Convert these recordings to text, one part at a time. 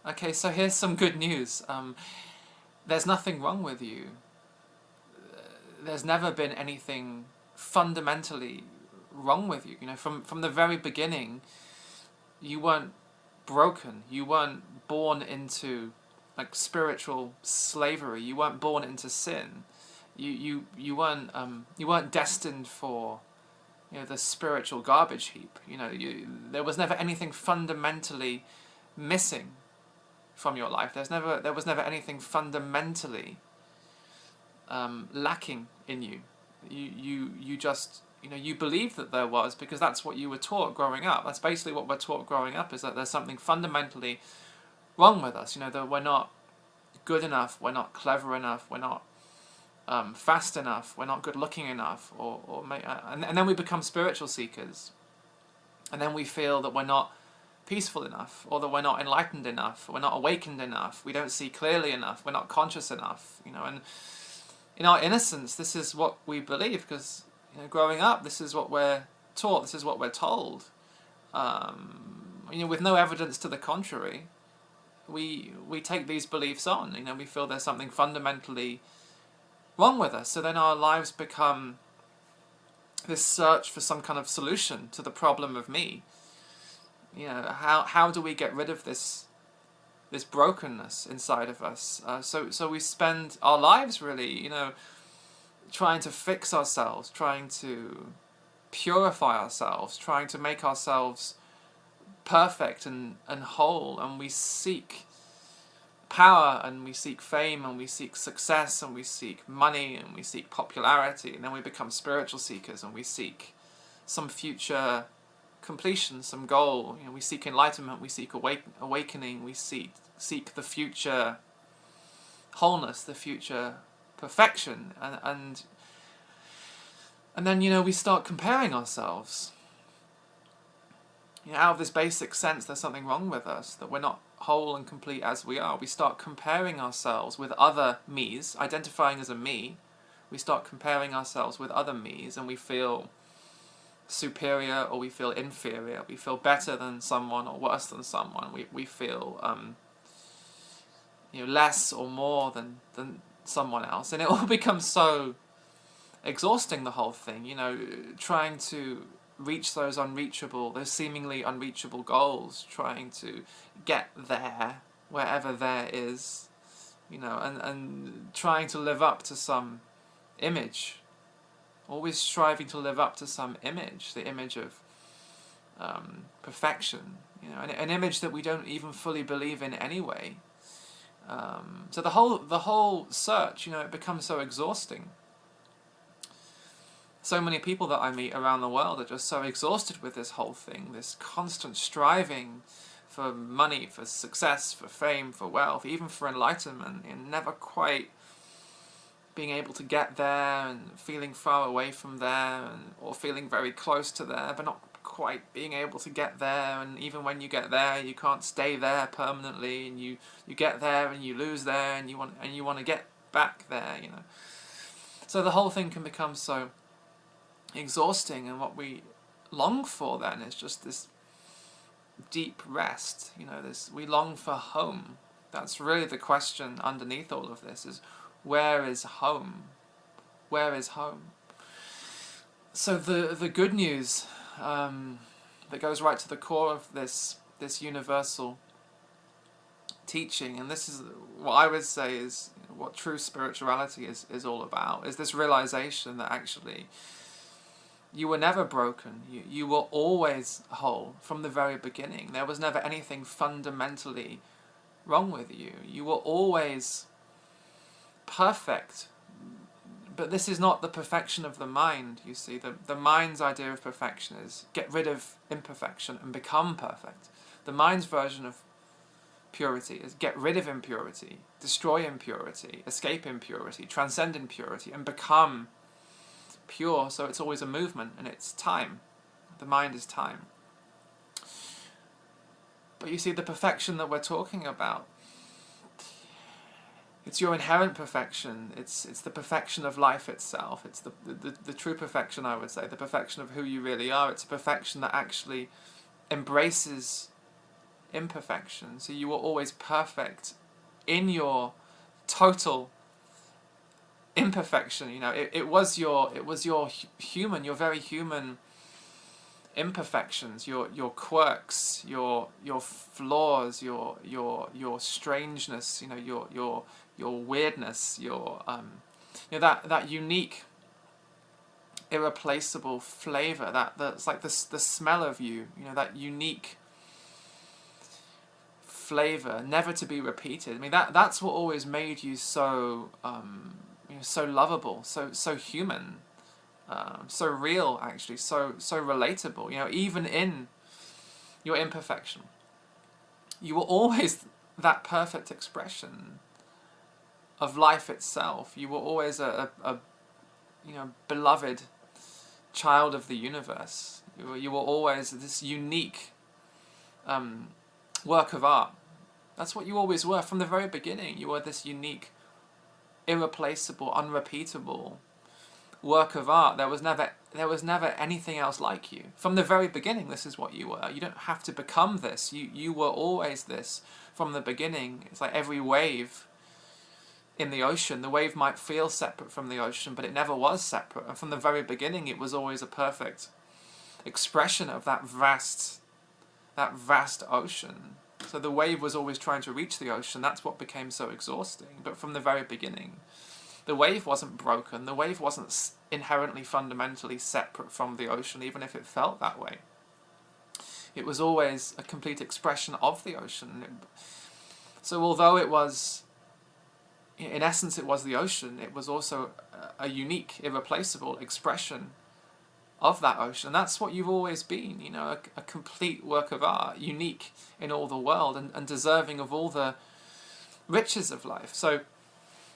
Okay, so here's some good news. There's nothing wrong with you. There's never been anything fundamentally wrong with you. You know, from the very beginning, you weren't broken. You weren't born into like spiritual slavery. You weren't born into sin. You weren't destined for, you know, the spiritual garbage heap. You know, there was never anything fundamentally missing from your life. There was never anything fundamentally lacking in you. You just, you know, you believed that there was because that's what you were taught growing up. That's basically what we're taught growing up, is that there's something fundamentally wrong with us. You know, that we're not good enough, we're not clever enough, we're not fast enough, we're not good looking enough, and then we become spiritual seekers, and then we feel that we're not peaceful enough, or that we're not enlightened enough, we're not awakened enough, we don't see clearly enough, we're not conscious enough, you know. And in our innocence, this is what we believe, because, you know, growing up, this is what we're taught, this is what we're told. You know, with no evidence to the contrary, we take these beliefs on. You know, we feel there's something fundamentally wrong with us. So then our lives become this search for some kind of solution to the problem of me. You know, how do we get rid of this brokenness inside of us? So we spend our lives really, you know, trying to fix ourselves, trying to purify ourselves, trying to make ourselves perfect and whole, and we seek power, and we seek fame, and we seek success, and we seek money, and we seek popularity, and then we become spiritual seekers, and we seek some future completion, some goal. You know, we seek enlightenment, we seek awakening, we seek the future wholeness, the future perfection, and then, you know, we start comparing ourselves. You know, out of this basic sense there's something wrong with us, that we're not whole and complete as we are. We start comparing ourselves with other me's, identifying as a me. We start comparing ourselves with other me's, and we feel superior or we feel inferior. We feel better than someone or worse than someone. We feel you know, less or more than someone else, and it all becomes so exhausting, the whole thing. You know, trying to reach those seemingly unreachable goals, trying to get there, wherever there is, you know, and trying to live up to some image, always striving to live up to some image, the image of perfection, you know, an image that we don't even fully believe in anyway. So the whole search, you know, it becomes so exhausting. So many people that I meet around the world are just so exhausted with this whole thing, this constant striving for money, for success, for fame, for wealth, even for enlightenment, and never quite being able to get there, and feeling far away from there, or feeling very close to there, but not quite being able to get there. And even when you get there, you can't stay there permanently, and you get there and you lose there, and you want to get back there, you know. So the whole thing can become so exhausting, and what we long for then is just this deep rest. You know, we long for home. That's really the question underneath all of this, is where is home? Where is home? So the good news that goes right to the core of this universal teaching, and this is what I would say is what true spirituality is all about, is this realization that actually you were never broken. You were always whole from the very beginning. There was never anything fundamentally wrong with you. You were always perfect. But this is not the perfection of the mind, you see. The mind's idea of perfection is get rid of imperfection and become perfect. The mind's version of purity is get rid of impurity, destroy impurity, escape impurity, transcend impurity, and become pure. So it's always a movement, and it's time. The mind is time. But you see, the perfection that we're talking about, it's your inherent perfection. It's the perfection of life itself. It's the true perfection, I would say, the perfection of who you really are. It's a perfection that actually embraces imperfection. So you were always perfect in your total imperfection. You know, it was your human, your very human imperfections, your quirks, your flaws, your strangeness, you know, your weirdness, your you know, that unique, irreplaceable flavor, that's like the smell of you, you know, that unique flavor, never to be repeated. I mean, that's what always made you so you know, so lovable, so human, so real, actually, so relatable. You know, even in your imperfection, you were always that perfect expression of life itself. You were always a you know, beloved child of the universe. You were always this unique work of art. That's what you always were from the very beginning. You were this unique, irreplaceable, unrepeatable work of art. There was never anything else like you. From the very beginning, this is what you were. You don't have to become this. You were always this from the beginning. It's like every wave in the ocean. The wave might feel separate from the ocean, but it never was separate. And from the very beginning, it was always a perfect expression of that vast ocean. So the wave was always trying to reach the ocean. That's what became so exhausting. But from the very beginning, the wave wasn't broken. The wave wasn't inherently, fundamentally separate from the ocean, even if it felt that way. It was always a complete expression of the ocean. So although it was, in essence, it was the ocean, it was also a unique, irreplaceable expression of that ocean. And that's what you've always been, you know, a complete work of art, unique in all the world, and deserving of all the riches of life. So,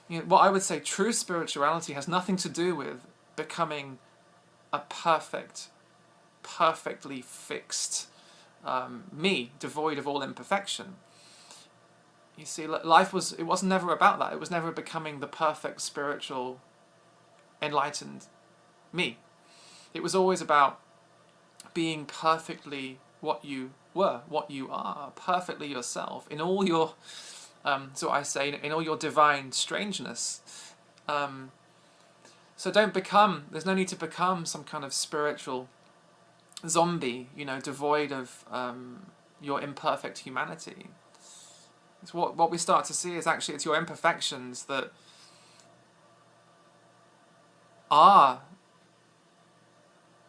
you know, what I would say, true spirituality has nothing to do with becoming a perfectly fixed me, devoid of all imperfection. You see, life was never about that. It was never becoming the perfect spiritual, enlightened me. It was always about being perfectly what you were, what you are, perfectly yourself, in all your, so I say, in all your divine strangeness. So there's no need to become some kind of spiritual zombie, you know, devoid of your imperfect humanity. It's what we start to see is actually it's your imperfections that are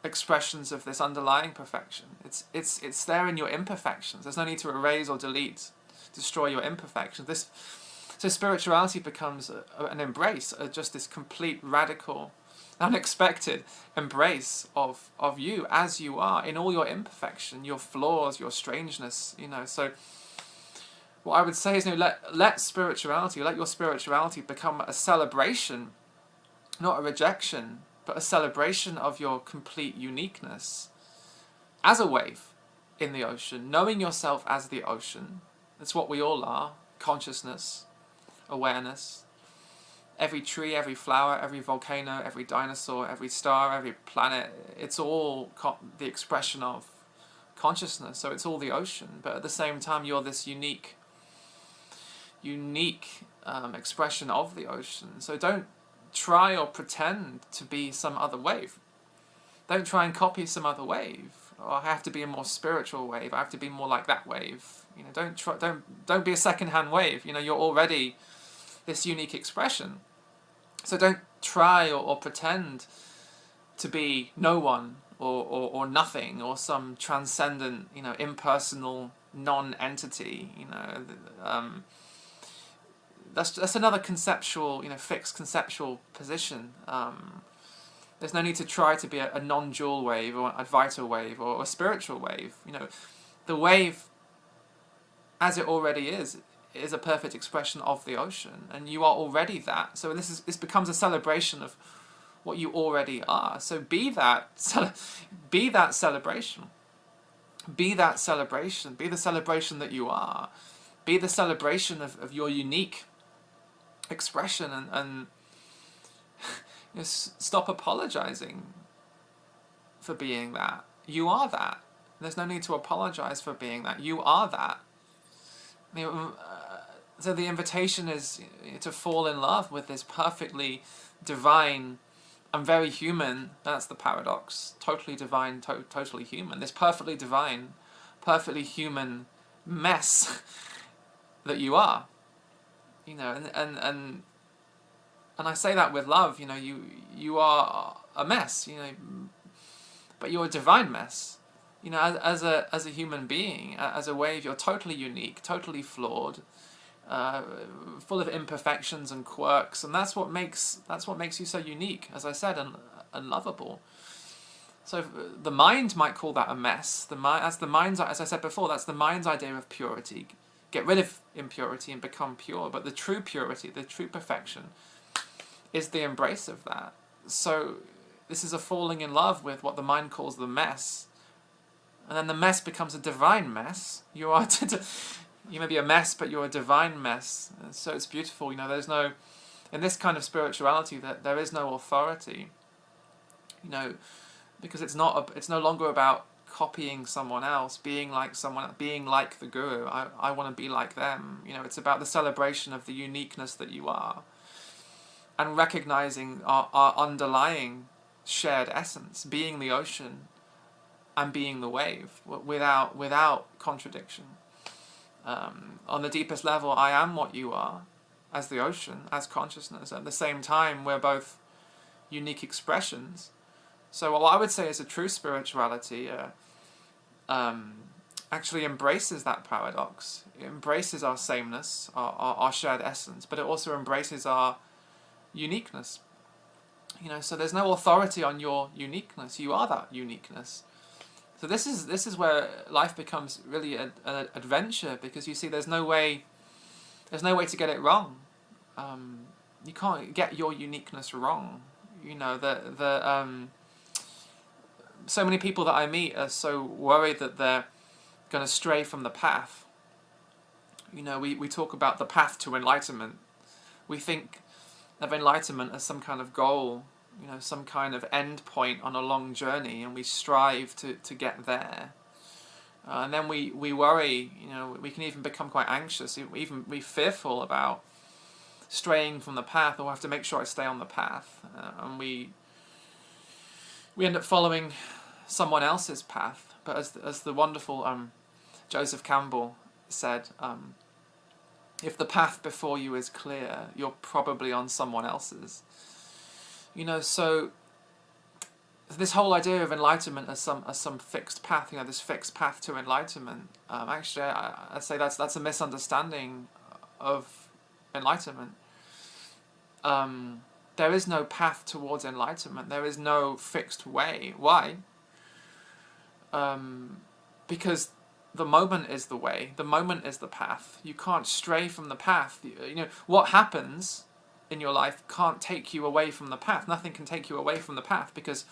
expressions of this underlying perfection. It's there in your imperfections. There's no need to erase or delete, destroy your imperfections. So spirituality becomes an embrace, just this complete, radical, unexpected embrace of you as you are, in all your imperfection, your flaws, your strangeness, you know. So what I would say is, you know, let spirituality, let your spirituality become a celebration, not a rejection, but a celebration of your complete uniqueness as a wave in the ocean, knowing yourself as the ocean. That's what we all are. Consciousness, awareness. Every tree, every flower, every volcano, every dinosaur, every star, every planet, it's all the expression of consciousness. So it's all the ocean. But at the same time, you're this unique expression of the ocean. So don't try or pretend to be some other wave. Don't try and copy some other wave. Or I have to be a more spiritual wave. I have to be more like that wave. You know, don't be a second-hand wave. You know, you're already this unique expression. So don't try or pretend to be no one or nothing or some transcendent, you know, impersonal non-entity. You know, that's another conceptual, you know, fixed conceptual position. There's no need to try to be a non-dual wave or a Advaita wave or a spiritual wave. You know, the wave, as it already is a perfect expression of the ocean, and you are already that. So this becomes a celebration of what you already are. So be that celebration. Be that celebration. Be the celebration that you are. Be the celebration of your unique expression, and you know, stop apologizing for being that. You are that. There's no need to apologize for being that. You are that. You know, so the invitation is to fall in love with this perfectly divine and very human, that's the paradox, totally divine, totally human, this perfectly divine, perfectly human mess that you are. You know, and I say that with love, you know, you are a mess, you know, but you're a divine mess. You know, as a human being, as a wave, you're totally unique, totally flawed, full of imperfections and quirks, and that's what makes you so unique, as I said, and lovable. So the mind might call that a mess. As I said before, that's the mind's idea of purity. Get rid of impurity and become pure. But the true purity, the true perfection, is the embrace of that. So this is a falling in love with what the mind calls the mess, and then the mess becomes a divine mess. You are you may be a mess, but you're a divine mess. And so it's beautiful. You know, there's no, in this kind of spirituality, that there is no authority. You know, because it's no longer about copying someone else, being like someone, being like the guru. I want to be like them. You know, it's about the celebration of the uniqueness that you are, and recognizing our underlying shared essence, being the ocean and being the wave, without contradiction. On the deepest level, I am what you are, as the ocean, as consciousness. At the same time, we're both unique expressions. So what I would say is a true spirituality actually embraces that paradox. It embraces our sameness, our shared essence, but it also embraces our uniqueness. You know, so there's no authority on your uniqueness. You are that uniqueness. So this is where life becomes really an adventure, because you see there's no way to get it wrong. You can't get your uniqueness wrong. You know, so many people that I meet are so worried that they're going to stray from the path. You know, we talk about the path to enlightenment. We think of enlightenment as some kind of goal, you know, some kind of end point on a long journey, and we strive to get there. And then we worry, you know, we can even become quite anxious, even be fearful about straying from the path, or have to make sure I stay on the path. And we end up following someone else's path. But as the wonderful Joseph Campbell said, if the path before you is clear, you're probably on someone else's. You know, so this whole idea of enlightenment as some fixed path, you know, this fixed path to enlightenment, actually, I'd say that's a misunderstanding of enlightenment. There is no path towards enlightenment. There is no fixed way. Why? Because the moment is the way. The moment is the path. You can't stray from the path. You know, what happens in your life can't take you away from the path. Nothing can take you away from the path, because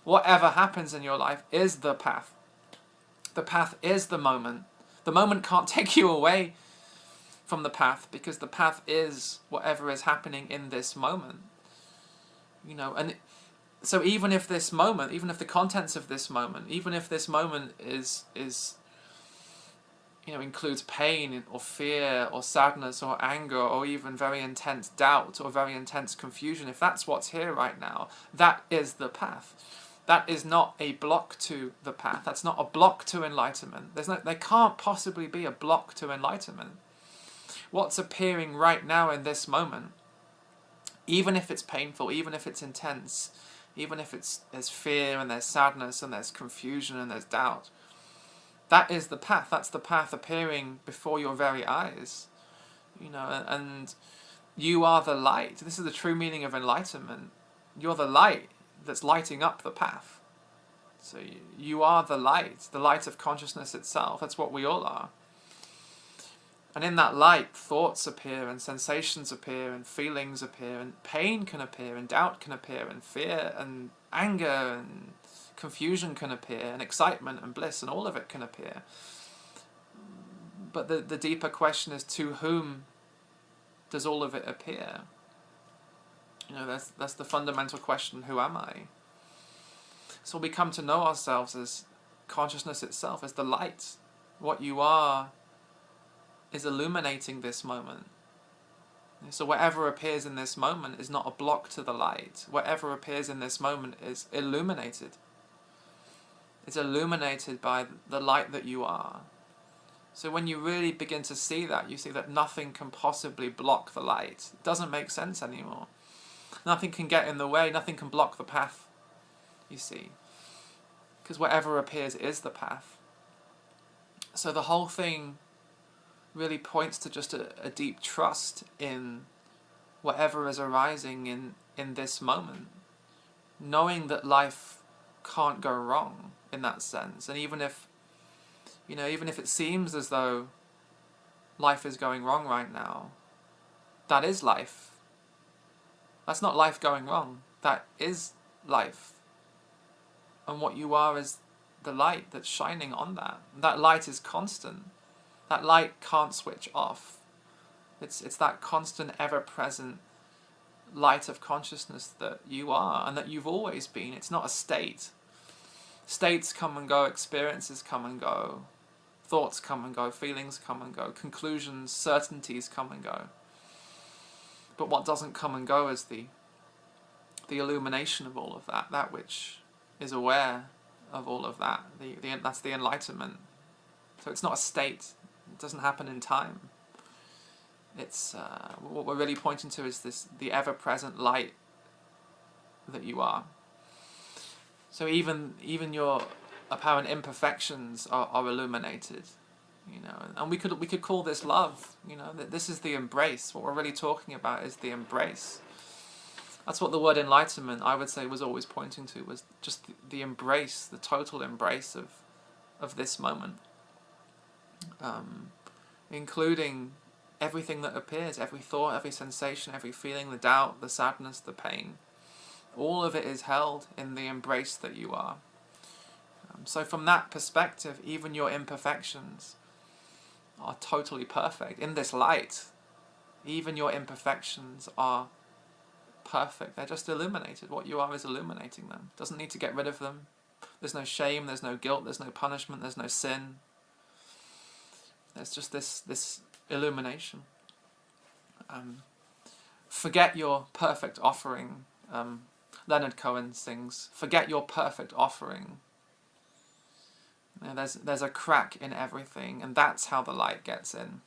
whatever happens in your life is the path. The path is the moment. The moment can't take you away from the path, because the path is whatever is happening in this moment. You know, and so even if this moment, even if the contents of this moment, even if this moment is you know, includes pain or fear or sadness or anger or even very intense doubt or very intense confusion, if that's what's here right now, that is the path. That is not a block to the path. That's not a block to enlightenment. There can't possibly be a block to enlightenment. What's appearing right now in this moment, even if it's painful, even if it's intense, even if there's fear and there's sadness and there's confusion and there's doubt, that is the path. That's the path appearing before your very eyes. You know, and you are the light. This is the true meaning of enlightenment. You're the light that's lighting up the path. So you are the light of consciousness itself. That's what we all are. And in that light, thoughts appear, and sensations appear, and feelings appear, and pain can appear, and doubt can appear, and fear, and anger, and confusion can appear, and excitement, and bliss, and all of it can appear. But the deeper question is, to whom does all of it appear? You know, that's the fundamental question, who am I? So we come to know ourselves as consciousness itself, as the light. What you are is illuminating this moment. So whatever appears in this moment is not a block to the light. Whatever appears in this moment is illuminated. It's illuminated by the light that you are. So when you really begin to see that, you see that nothing can possibly block the light. It doesn't make sense anymore. Nothing can get in the way, nothing can block the path, you see. Because whatever appears is the path. So the whole thing really points to just a deep trust in whatever is arising in this moment. Knowing that life can't go wrong in that sense. And even if it seems as though life is going wrong right now, that is life. That's not life going wrong. That is life. And what you are is the light that's shining on that. That light is constant. That light can't switch off. It's that constant, ever-present light of consciousness that you are and that you've always been. It's not a state. States come and go, experiences come and go, thoughts come and go, feelings come and go, conclusions, certainties come and go. But what doesn't come and go is the illumination of all of that, that which is aware of all of that. That's the enlightenment. So it's not a state. It doesn't happen in time. It's what we're really pointing to is the ever-present light that you are. So even your apparent imperfections are illuminated, and we could call this love. That this is the embrace. What we're really talking about is the embrace. That's what the word enlightenment, I would say, was always pointing to, was just the embrace, the total embrace of this moment, including everything that appears, every thought, every sensation, every feeling, the doubt, the sadness, the pain. All of it is held in the embrace that you are. So from that perspective, even your imperfections are totally perfect. In this light, even your imperfections are perfect. They're just illuminated. What you are is illuminating them. Doesn't need to get rid of them. There's no shame, there's no guilt, there's no punishment, there's no sin. There's just this illumination. Forget your perfect offering. Leonard Cohen sings, "Forget your perfect offering." There's a crack in everything, and that's how the light gets in.